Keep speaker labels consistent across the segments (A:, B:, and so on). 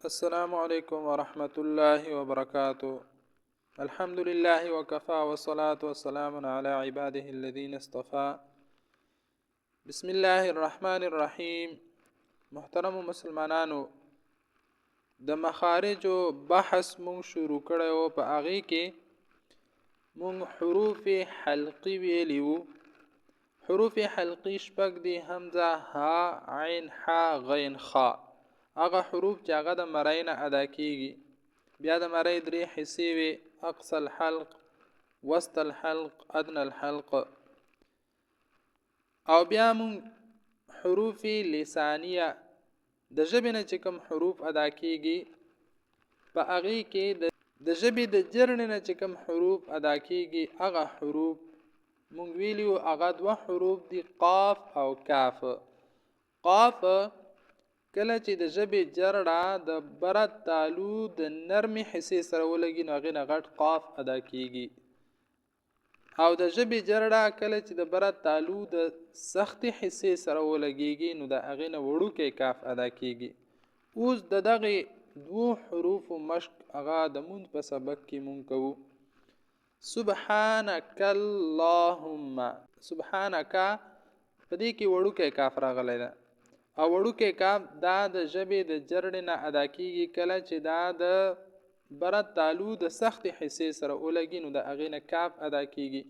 A: السلام علیکم ورحمة الله وبرکاته. الحمد لله وكفى والصلاة والسلام على عباده الذين اصطفى. بسم الله الرحمن الرحیم. محترم مسلمانانو، د مخارجو بحث مونږ شروع کړی و. په هغې کې مونږ حروف حلقي ویلي وو. حروف حلقي شپږ دي: همزه، ها، عین، حا، غین، خا. هغه حروف چې هغه د مرۍ نه ادا کیږي. بیا د مرۍ درې حصې وي: اقصى الحلق، وسط الحلق، ادنى الحلق. او بیا مونږ حروف لسانیه د ژبې نه چې کوم حروف ادا کیږي، په هغې کې د ژبې د جرړې نه چې کوم حروف ادا کیږي، هغه حروف مونږ ویلي وو هغه دوه حروف دي: قاف او کاف. قاف کله چې د ژبې جرړه د بره تالو د نرمې حصې سره ولګي نو هغې نه غټ قاف ادا کیږي، او د ژبې جرړه کله چې د بره تالو د سختې حصې سره ولګیږي نو د هغې نه وړوکی کاف ادا کیږي. اوس د دغې دوو حروفو مشق هغه د مونځ په سبق کې مونږ کوو. سبحانک اللهم. سبحانک په دې کې وړوکی کاف راغلی ده، او وړوکی کاف دا د ژبې د جرړې نه ادا کیږي کله چې دا د بره تالو د سختې حصې سره ولګي نو د هغې نه کاف ادا کیږي.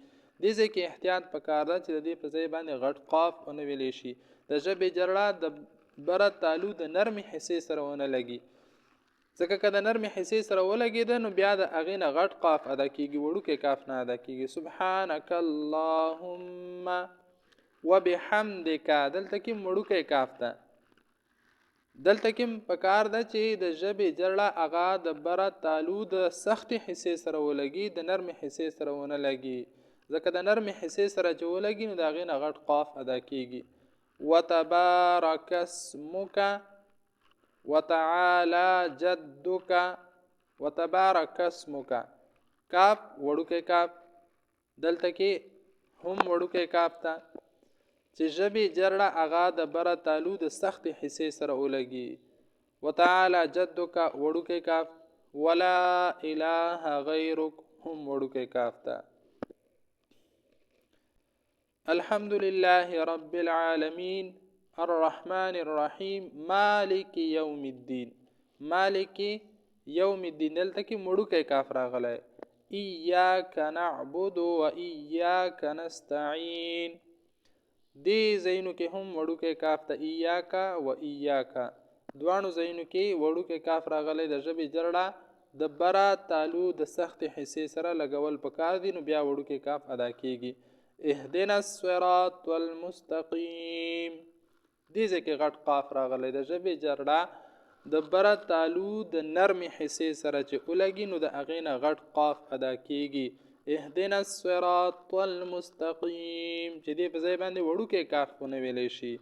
A: دې ځای کې احتیاط پکار ده چې د دې په ځای باندې غټ قاف ونه ویلی شي. د ژبې جرړه د بره تالو د نرمې حصې سره ونه لګي، ځکه که د نرمې حصې سره ولګېده نو بیا د هغې نه غټ قاف ادا کیږي، وړوکی کاف نه ادا کیږي. سبحانک اللهم وبحمدک. دلته کې وړوکی کاف ده. دلته کې پکار ده چې د ژبې جرړه هغه د بره تالو د سختې حصې سره ولګي، د نرمې حصې سره ونه لګي، ځکه د نرمې حصې سره چې ولګي نو د هغې نه غټ قاف ادا کیږي. وتبارک اسمک وتعالى جدک. وتبارک اسمک. کاف وړوکی کاف، دلته کې هم وړوکی کاف ده چې ژبې جرړه هغه د بره تالو د سختې حصې سره ولګي. وتعالى جدک وړوکی کاف. ولا اله غیرک هم وړوکی کاف ده. الحمد لله رب العالمین الرحمن الرحیم مالک یوم الدین. مالک یوم الدین دلته کې وړوکی کاف راغلی. ایاک نعبد و ایاک نستعین. دې ځایونو کې هم وړوکی کاف ته ایاک و ایاک، دواړو ځایونو کې وړوکی کاف راغلی. د ژبې جرړه د بره تالو د سختې حصې سره لګول پکار دي نو بیا وړوکی کاف ادا کیږي. اهدنا الصراط المستقیم. دې ځای کې غټ قاف راغلی. د ژبې جرړه د بره تالو د نرمې حصې سره چې ولګي نو د هغې نه غټ قاف ادا کیږي. اهدنا الصراط المستقیم چې دې په ځای باندې وړوکی کاف ونه ویلی شي.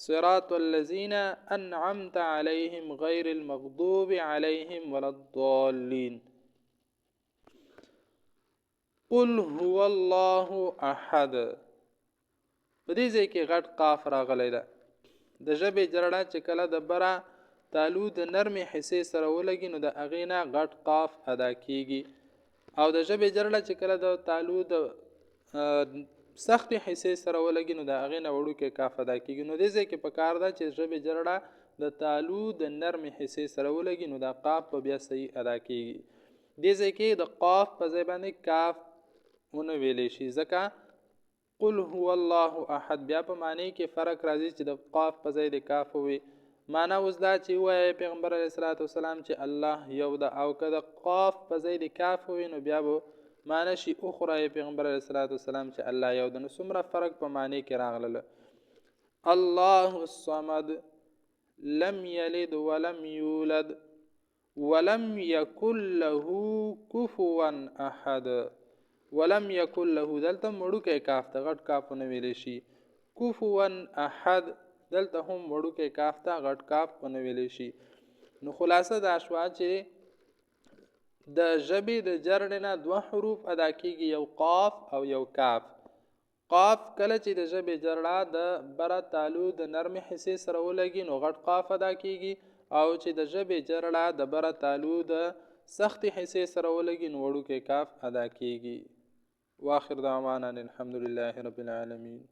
A: صراط الذین انعمت علیهم غیر المغضوب علیهم ولا الضالین. قل هو الله احد. په دې ځای کې غټ قاف راغلی ده. د ژبې جرړه چې کله د بره تالو د نرمې حصې سره ولګي نو د هغې نه غټ قاف ادا کیږي، او د ژبې جرړه چې کله د تالو د سختې حصې سره ولګي نو د هغې نه وړوکی کاف ادا کیږي. نو دې ځای کې پکار ده چې ژبې جرړه د تالو د نرمې حصې سره ولګي نو دا قاف په بیا صحیح ادا کیږي. دې ځای کې د قاف په ځای باندې کاف ونه ویلی شي، ځکه قل هو الله احد بیا په معنی کې فرق راځي چې د قاف په ځای د کاف وي. معنا اوس دا چې وایي پیغمبر علیه الصلاة والسلام چې الله یو ده، او که د قاف په ځای د کاف وي نو بیا به معنا شي اخرى پیغمبر علیه الصلاة والسلام چې الله یو ده. نو څومره فرق په معنی کې راغله. الله الصمد لم یلد ولم یولد ولم یکن له کفوا احد. ولم یکن له دلته وړوکی کاف ته غټ کاف ونه ویلی شي. کفوا احد دلته هم وړوکی کاف ته غټ کاف ونه ویلی شي. نو خلاصه دا شوه چې د ژبې د جرړې نه دوه حروف ادا کیږي، یو قاف او یو کاف. قاف کله چې د ژبې جرړه د بره تالو د نرمې حصې سره ولګي نو غټ قاف ادا کیږي، او چې د ژبې جرړه د بره تالو د سختې حصې سره ولګي نو وړوکی کاف ادا کیږي. واخر دعوانا الحمد لله رب العالمین.